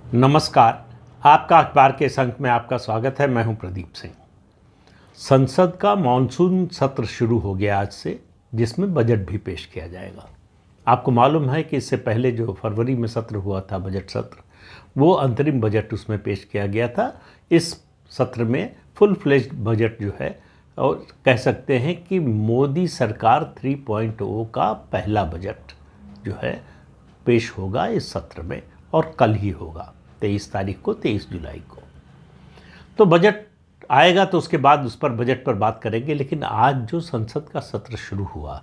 नमस्कार। आपका अखबार के इस अंक में आपका स्वागत है। मैं हूं प्रदीप सिंह। संसद का मानसून सत्र शुरू हो गया आज से, जिसमें बजट भी पेश किया जाएगा। आपको मालूम है कि इससे पहले जो फरवरी में सत्र हुआ था बजट सत्र, वो अंतरिम बजट उसमें पेश किया गया था। इस सत्र में फुल फ्लेज्ड बजट जो है, और कह सकते हैं कि मोदी सरकार 3.0 का पहला बजट जो है पेश होगा इस सत्र में, और कल ही होगा 23 तारीख को, 23 जुलाई को। तो बजट आएगा तो उसके बाद उस पर बजट पर बात करेंगे। लेकिन आज जो संसद का सत्र शुरू हुआ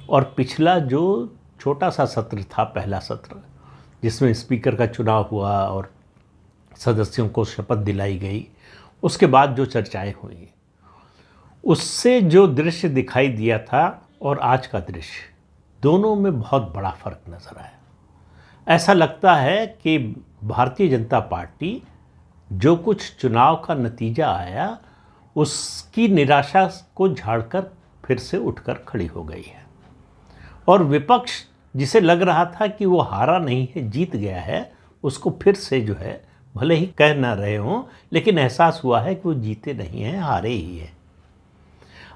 और पिछला जो छोटा सा सत्र था, पहला सत्र, जिसमें स्पीकर का चुनाव हुआ और सदस्यों को शपथ दिलाई गई, उसके बाद जो चर्चाएं हुई, उससे जो दृश्य दिखाई दिया था और आज का दृश्य, दोनों में बहुत बड़ा फर्क नज़र आया। ऐसा लगता है कि भारतीय जनता पार्टी जो कुछ चुनाव का नतीजा आया, उसकी निराशा को झाड़कर फिर से उठकर खड़ी हो गई है। और विपक्ष, जिसे लग रहा था कि वो हारा नहीं है, जीत गया है, उसको फिर से जो है, भले ही कह ना रहे हों, लेकिन एहसास हुआ है कि वो जीते नहीं हैं, हारे ही हैं।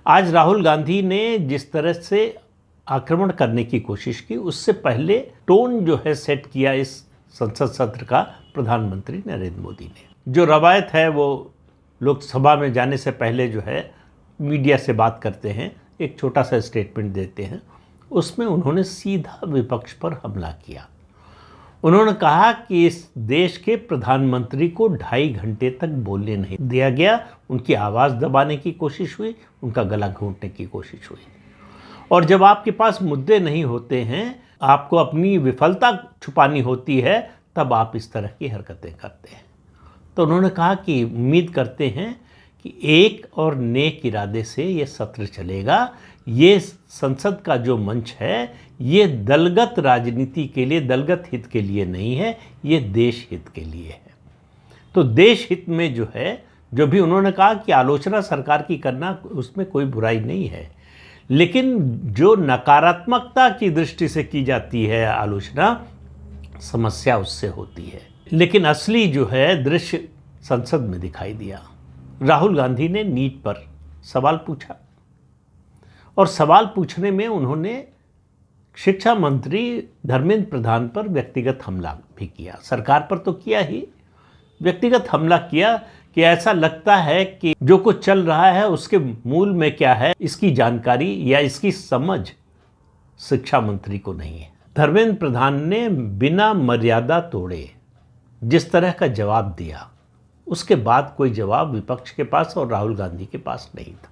आज राहुल गांधी ने जिस तरह से आक्रमण करने की कोशिश की, उससे पहले टोन जो है सेट किया इस संसद सत्र का प्रधानमंत्री नरेंद्र मोदी ने। जो रवायत है वो लोकसभा में जाने से पहले जो है मीडिया से बात करते हैं, एक छोटा सा स्टेटमेंट देते हैं, उसमें उन्होंने सीधा विपक्ष पर हमला किया। उन्होंने कहा कि इस देश के प्रधानमंत्री को 2.5 घंटे तक बोलने नहीं दिया गया, उनकी आवाज़ दबाने की कोशिश हुई, उनका गला घोंटने की कोशिश हुई। और जब आपके पास मुद्दे नहीं होते हैं, आपको अपनी विफलता छुपानी होती है, तब आप इस तरह की हरकतें करते हैं। तो उन्होंने कहा कि उम्मीद करते हैं कि एक और नेक इरादे से ये सत्र चलेगा। ये संसद का जो मंच है, ये दलगत राजनीति के लिए, दलगत हित के लिए नहीं है, ये देश हित के लिए है। तो देश हित में जो है, जो भी उन्होंने कहा कि आलोचना सरकार की करना, उसमें कोई बुराई नहीं है, लेकिन जो नकारात्मकता की दृष्टि से की जाती है आलोचना, समस्या उससे होती है। लेकिन असली जो है दृश्य संसद में दिखाई दिया। राहुल गांधी ने नीट पर सवाल पूछा, और सवाल पूछने में उन्होंने शिक्षा मंत्री धर्मेंद्र प्रधान पर व्यक्तिगत हमला भी किया। सरकार पर तो किया ही, व्यक्तिगत हमला किया कि ऐसा लगता है कि जो कुछ चल रहा है उसके मूल में क्या है, इसकी जानकारी या इसकी समझ शिक्षा मंत्री को नहीं है। धर्मेंद्र प्रधान ने बिना मर्यादा तोड़े जिस तरह का जवाब दिया, उसके बाद कोई जवाब विपक्ष के पास और राहुल गांधी के पास नहीं था।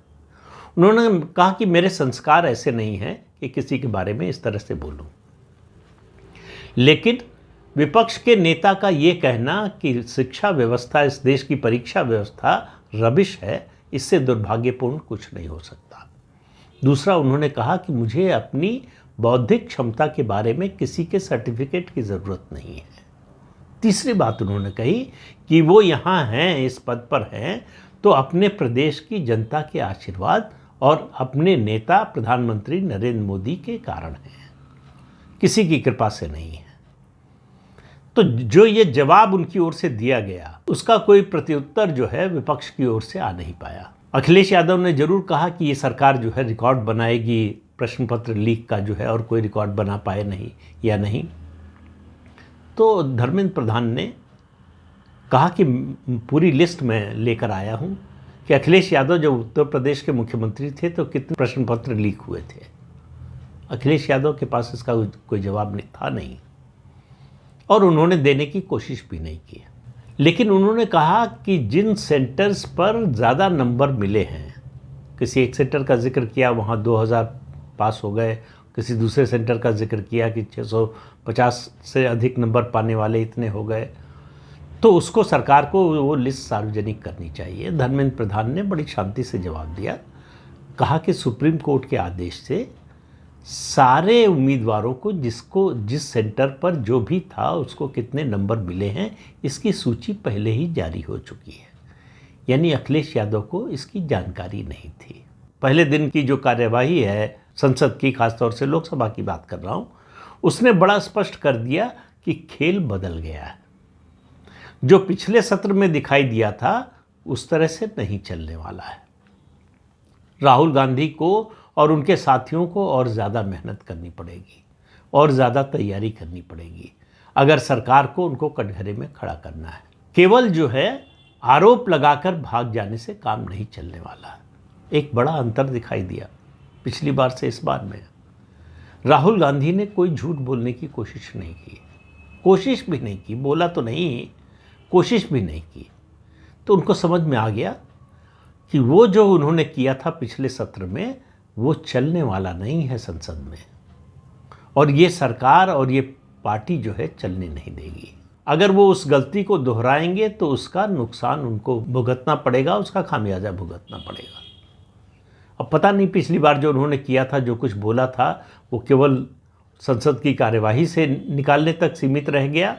उन्होंने कहा कि मेरे संस्कार ऐसे नहीं हैं कि किसी के बारे में इस तरह से बोलूं। लेकिन विपक्ष के नेता का ये कहना कि शिक्षा व्यवस्था, इस देश की परीक्षा व्यवस्था रबिश है, इससे दुर्भाग्यपूर्ण कुछ नहीं हो सकता। दूसरा, उन्होंने कहा कि मुझे अपनी बौद्धिक क्षमता के बारे में किसी के सर्टिफिकेट की ज़रूरत नहीं है। तीसरी बात उन्होंने कही कि वो यहाँ हैं, इस पद पर हैं, तो अपने प्रदेश की जनता के आशीर्वाद और अपने नेता प्रधानमंत्री नरेंद्र मोदी के कारण हैं, किसी की कृपा से नहीं है। तो जो ये जवाब उनकी ओर से दिया गया, उसका कोई प्रत्युत्तर जो है विपक्ष की ओर से आ नहीं पाया। अखिलेश यादव ने जरूर कहा कि ये सरकार जो है रिकॉर्ड बनाएगी प्रश्न पत्र लीक का जो है, और कोई रिकॉर्ड बना पाए नहीं या नहीं। तो धर्मेंद्र प्रधान ने कहा कि पूरी लिस्ट में लेकर आया हूँ कि अखिलेश यादव जब उत्तर प्रदेश के मुख्यमंत्री थे तो कितने प्रश्न पत्र लीक हुए थे। अखिलेश यादव के पास इसका कोई जवाब था नहीं, और उन्होंने देने की कोशिश भी नहीं की। लेकिन उन्होंने कहा कि जिन सेंटर्स पर ज़्यादा नंबर मिले हैं, किसी एक सेंटर का जिक्र किया, वहाँ 2000 पास हो गए, किसी दूसरे सेंटर का जिक्र किया कि 650 से अधिक नंबर पाने वाले इतने हो गए, तो उसको सरकार को वो लिस्ट सार्वजनिक करनी चाहिए। धर्मेंद्र प्रधान ने बड़ी शांति से जवाब दिया, कहा कि सुप्रीम कोर्ट के आदेश से सारे उम्मीदवारों को जिस सेंटर पर जो भी था उसको कितने नंबर मिले हैं, इसकी सूची पहले ही जारी हो चुकी है। यानी अखिलेश यादव को इसकी जानकारी नहीं थी। पहले दिन की जो कार्यवाही है संसद की, खासतौर से लोकसभा की बात कर रहा हूँ, उसने बड़ा स्पष्ट कर दिया कि खेल बदल गया है। जो पिछले सत्र में दिखाई दिया था उस तरह से नहीं चलने वाला है। राहुल गांधी को और उनके साथियों को और ज़्यादा मेहनत करनी पड़ेगी और ज़्यादा तैयारी करनी पड़ेगी अगर सरकार को उनको कटघरे में खड़ा करना है। केवल जो है आरोप लगाकर भाग जाने से काम नहीं चलने वाला। एक बड़ा अंतर दिखाई दिया पिछली बार से इस बार में। राहुल गांधी ने कोई झूठ बोलने की कोशिश नहीं की, कोशिश भी नहीं की, बोला तो नहीं, कोशिश भी नहीं की। तो उनको समझ में आ गया कि वो जो उन्होंने किया था पिछले सत्र में वो चलने वाला नहीं है संसद में, और ये सरकार और ये पार्टी जो है चलने नहीं देगी। अगर वो उस गलती को दोहराएंगे तो उसका नुकसान उनको भुगतना पड़ेगा, उसका खामियाजा भुगतना पड़ेगा। अब पता नहीं पिछली बार जो उन्होंने किया था, जो कुछ बोला था, वो केवल संसद की कार्यवाही से निकालने तक सीमित रह गया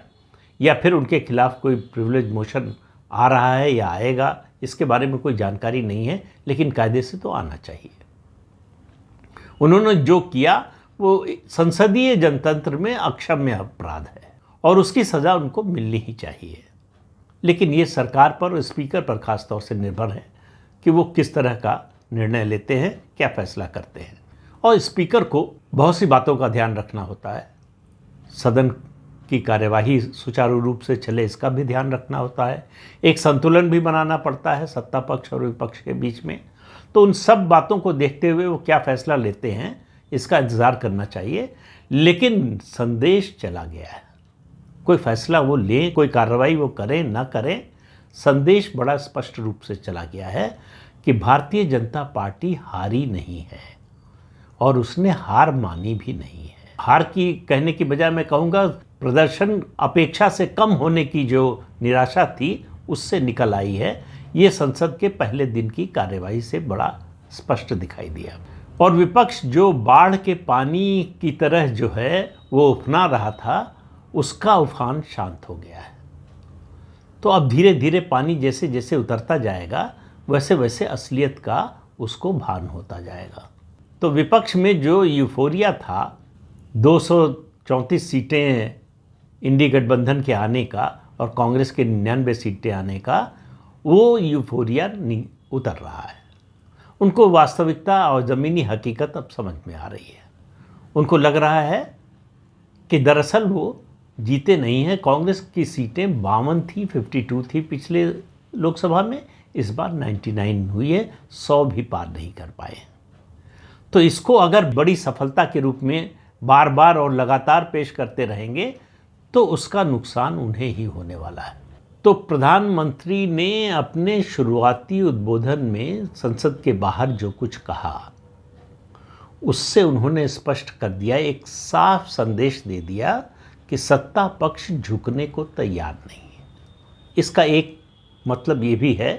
या फिर उनके खिलाफ कोई प्रिविलेज मोशन आ रहा है या आएगा, इसके बारे में कोई जानकारी नहीं है, लेकिन कायदे से तो आना चाहिए। उन्होंने जो किया वो संसदीय जनतंत्र में अक्षम्य अपराध है और उसकी सज़ा उनको मिलनी ही चाहिए। लेकिन ये सरकार पर और स्पीकर पर ख़ास तौर से निर्भर है कि वो किस तरह का निर्णय लेते हैं, क्या फैसला करते हैं। और स्पीकर को बहुत सी बातों का ध्यान रखना होता है। सदन की कार्यवाही सुचारू रूप से चले, इसका भी ध्यान रखना होता है। एक संतुलन भी बनाना पड़ता है सत्ता पक्ष और विपक्ष के बीच में। तो उन सब बातों को देखते हुए वो क्या फैसला लेते हैं, इसका इंतज़ार करना चाहिए। लेकिन संदेश चला गया है। कोई फैसला वो लें, कोई कार्रवाई वो करें ना करें, संदेश बड़ा स्पष्ट रूप से चला गया है कि भारतीय जनता पार्टी हारी नहीं है और उसने हार मानी भी नहीं है। हार की कहने की बजाय मैं कहूँगा प्रदर्शन अपेक्षा से कम होने की जो निराशा थी उससे निकल आई है। ये संसद के पहले दिन की कार्यवाही से बड़ा स्पष्ट दिखाई दिया। और विपक्ष जो बाढ़ के पानी की तरह जो है वो उफना रहा था, उसका उफान शांत हो गया है। तो अब धीरे धीरे पानी जैसे जैसे उतरता जाएगा वैसे वैसे असलियत का उसको भान होता जाएगा। तो विपक्ष में जो यूफोरिया था 234 सीटें इंडी गठबंधन के आने का और कांग्रेस के 99 सीटें आने का, वो यूफोरिया उतर रहा है। उनको वास्तविकता और ज़मीनी हकीकत अब समझ में आ रही है। उनको लग रहा है कि दरअसल वो जीते नहीं हैं। कांग्रेस की सीटें 52 थी, 52 थी पिछले लोकसभा में, इस बार 99 हुई है, 100 भी पार नहीं कर पाए। तो इसको अगर बड़ी सफलता के रूप में बार बार और लगातार पेश करते रहेंगे तो उसका नुकसान उन्हें ही होने वाला है। तो प्रधानमंत्री ने अपने शुरुआती उद्बोधन में संसद के बाहर जो कुछ कहा उससे उन्होंने स्पष्ट कर दिया, एक साफ संदेश दे दिया कि सत्ता पक्ष झुकने को तैयार नहीं है। इसका एक मतलब ये भी है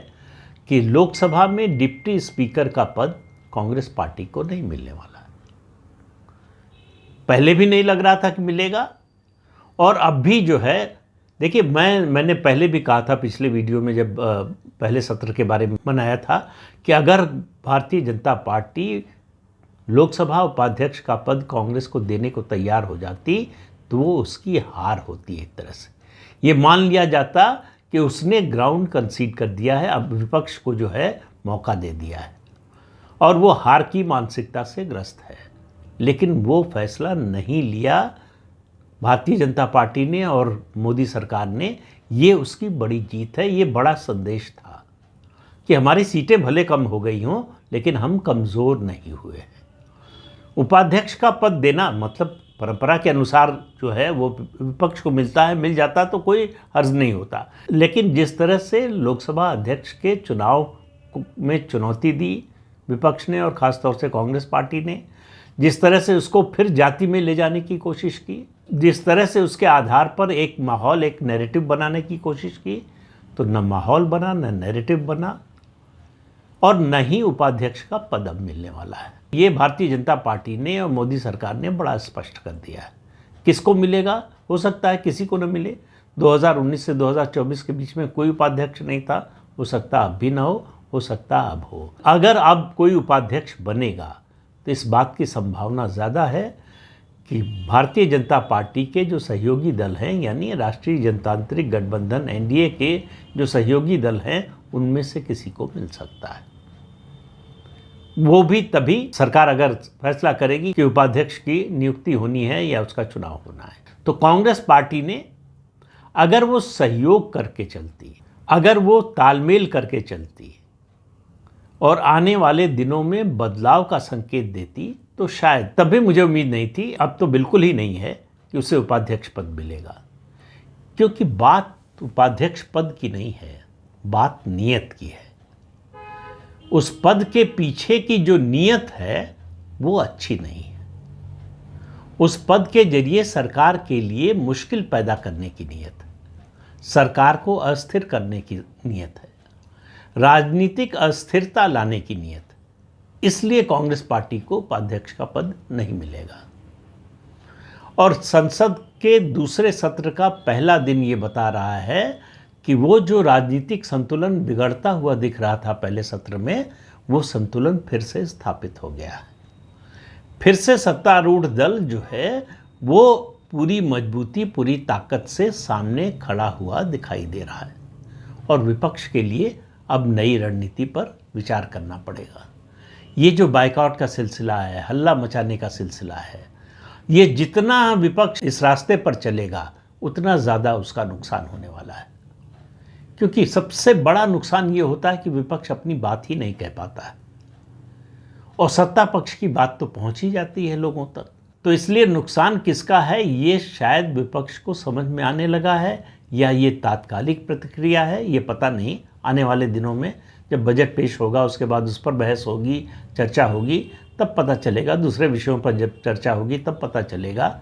कि लोकसभा में डिप्टी स्पीकर का पद कांग्रेस पार्टी को नहीं मिलने वाला है। पहले भी नहीं लग रहा था कि मिलेगा और अब भी जो है, देखिए मैंने पहले भी कहा था पिछले वीडियो में जब पहले सत्र के बारे में बनाया था कि अगर भारतीय जनता पार्टी लोकसभा उपाध्यक्ष का पद कांग्रेस को देने को तैयार हो जाती तो वो उसकी हार होती है। एक तरह से ये मान लिया जाता कि उसने ग्राउंड कंसीड कर दिया है, अब विपक्ष को जो है मौका दे दिया है और वो हार की मानसिकता से ग्रस्त है। लेकिन वो फैसला नहीं लिया भारतीय जनता पार्टी ने और मोदी सरकार ने। ये उसकी बड़ी जीत है। ये बड़ा संदेश था कि हमारी सीटें भले कम हो गई हों लेकिन हम कमज़ोर नहीं हुए हैं। उपाध्यक्ष का पद देना मतलब परंपरा के अनुसार जो है वो विपक्ष को मिलता है, मिल जाता तो कोई हर्ज नहीं होता। लेकिन जिस तरह से लोकसभा अध्यक्ष के चुनाव में चुनौती दी विपक्ष ने और ख़ास तौर से कांग्रेस पार्टी ने, जिस तरह से उसको फिर जाति में ले जाने की कोशिश की, जिस तरह से उसके आधार पर एक माहौल, एक नैरेटिव बनाने की कोशिश की, तो न माहौल बना, न नैरेटिव बना और न ही उपाध्यक्ष का पद अब मिलने वाला है। ये भारतीय जनता पार्टी ने और मोदी सरकार ने बड़ा स्पष्ट कर दिया है। किसको मिलेगा, हो सकता है किसी को न मिले। 2019 से 2024 के बीच में कोई उपाध्यक्ष नहीं था, हो सकता अब भी ना हो सकता अब हो। अगर अब कोई उपाध्यक्ष बनेगा तो इस बात की संभावना ज़्यादा है कि भारतीय जनता पार्टी के जो सहयोगी दल हैं, यानी राष्ट्रीय जनतांत्रिक गठबंधन एनडीए के जो सहयोगी दल हैं, उनमें से किसी को मिल सकता है। वो भी तभी सरकार अगर फैसला करेगी कि उपाध्यक्ष की नियुक्ति होनी है या उसका चुनाव होना है। तो कांग्रेस पार्टी ने अगर वो सहयोग करके चलती, अगर वो तालमेल करके चलती और आने वाले दिनों में बदलाव का संकेत देती, तो शायद, तब भी मुझे उम्मीद नहीं थी, अब तो बिल्कुल ही नहीं है कि उसे उपाध्यक्ष पद मिलेगा। क्योंकि बात उपाध्यक्ष पद की नहीं है, बात नीयत की है। उस पद के पीछे की जो नीयत है वो अच्छी नहीं है। उस पद के जरिए सरकार के लिए मुश्किल पैदा करने की नीयत है, सरकार को अस्थिर करने की नीयत है, राजनीतिक अस्थिरता लाने की नीयत है। इसलिए कांग्रेस पार्टी को उपाध्यक्ष का पद नहीं मिलेगा। और संसद के दूसरे सत्र का पहला दिन ये बता रहा है कि वो जो राजनीतिक संतुलन बिगड़ता हुआ दिख रहा था पहले सत्र में, वो संतुलन फिर से स्थापित हो गया है। फिर से सत्तारूढ़ दल जो है वो पूरी मजबूती, पूरी ताकत से सामने खड़ा हुआ दिखाई दे रहा है। और विपक्ष के लिए अब नई रणनीति पर विचार करना पड़ेगा। ये जो बायकॉट का सिलसिला है, हल्ला मचाने का सिलसिला है, ये जितना विपक्ष इस रास्ते पर चलेगा उतना ज़्यादा उसका नुकसान होने वाला है। क्योंकि सबसे बड़ा नुकसान ये होता है कि विपक्ष अपनी बात ही नहीं कह पाता है और सत्ता पक्ष की बात तो पहुंच ही जाती है लोगों तक। तो इसलिए नुकसान किसका है, ये शायद विपक्ष को समझ में आने लगा है, या ये तात्कालिक प्रतिक्रिया है, ये पता नहीं। आने वाले दिनों में जब बजट पेश होगा, उसके बाद उस पर बहस होगी, चर्चा होगी, तब पता चलेगा। दूसरे विषयों पर जब चर्चा होगी तब पता चलेगा।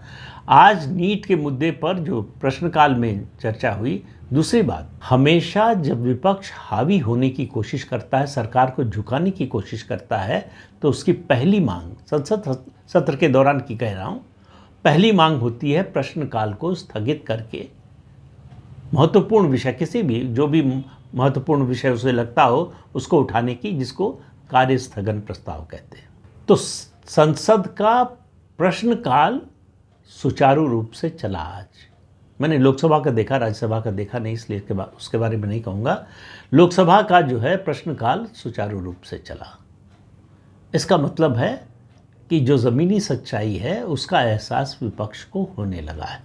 आज नीट के मुद्दे पर जो प्रश्नकाल में चर्चा हुई, दूसरी बात, हमेशा जब विपक्ष हावी होने की कोशिश करता है, सरकार को झुकाने की कोशिश करता है, तो उसकी पहली मांग, संसद सत्र के दौरान की कह रहा हूँ, पहली मांग होती है प्रश्नकाल को स्थगित करके महत्वपूर्ण विषय, किसी भी जो भी महत्वपूर्ण विषय उसे लगता हो उसको उठाने की, जिसको कार्य स्थगन प्रस्ताव कहते हैं। तो संसद का प्रश्नकाल सुचारू रूप से चला। आज मैंने लोकसभा का देखा, राज्यसभा का देखा नहीं, इसलिए उसके बारे में नहीं कहूँगा। लोकसभा का जो है प्रश्नकाल सुचारू रूप से चला। इसका मतलब है कि जो ज़मीनी सच्चाई है उसका एहसास विपक्ष को होने लगा है।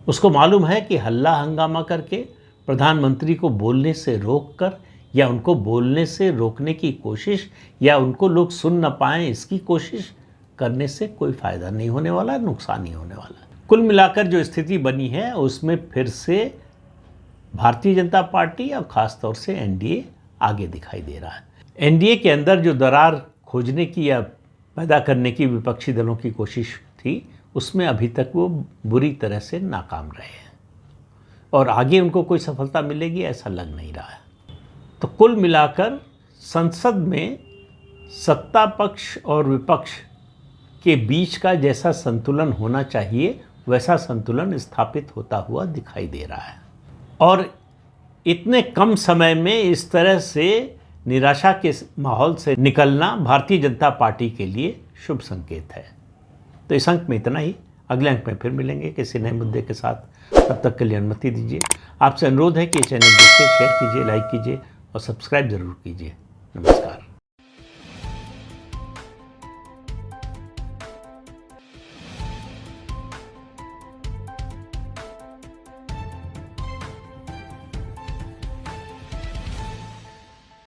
उसको मालूम है कि हल्ला हंगामा करके, प्रधानमंत्री को बोलने से रोक कर, या उनको बोलने से रोकने की कोशिश, या उनको लोग सुन न पाएँ इसकी कोशिश करने से कोई फ़ायदा नहीं होने वाला, नुकसान ही होने वाला है। कुल मिलाकर जो स्थिति बनी है उसमें फिर से भारतीय जनता पार्टी और ख़ास तौर से एनडीए आगे दिखाई दे रहा है। एनडीए के अंदर जो दरार खोजने की या पैदा करने की विपक्षी दलों की कोशिश थी, उसमें अभी तक वो बुरी तरह से नाकाम रहे हैं और आगे उनको कोई सफलता मिलेगी ऐसा लग नहीं रहा है। तो कुल मिलाकर संसद में सत्ता पक्ष और विपक्ष के बीच का जैसा संतुलन होना चाहिए वैसा संतुलन स्थापित होता हुआ दिखाई दे रहा है। और इतने कम समय में इस तरह से निराशा के माहौल से निकलना भारतीय जनता पार्टी के लिए शुभ संकेत है। तो इस अंक में इतना ही। अगले अंक में फिर मिलेंगे किसी नए मुद्दे के साथ। तब तक के लिए अनुमति दीजिए। आपसे अनुरोध है कि ये चैनल देखिए, शेयर कीजिए, लाइक कीजिए और सब्सक्राइब ज़रूर कीजिए। नमस्कार।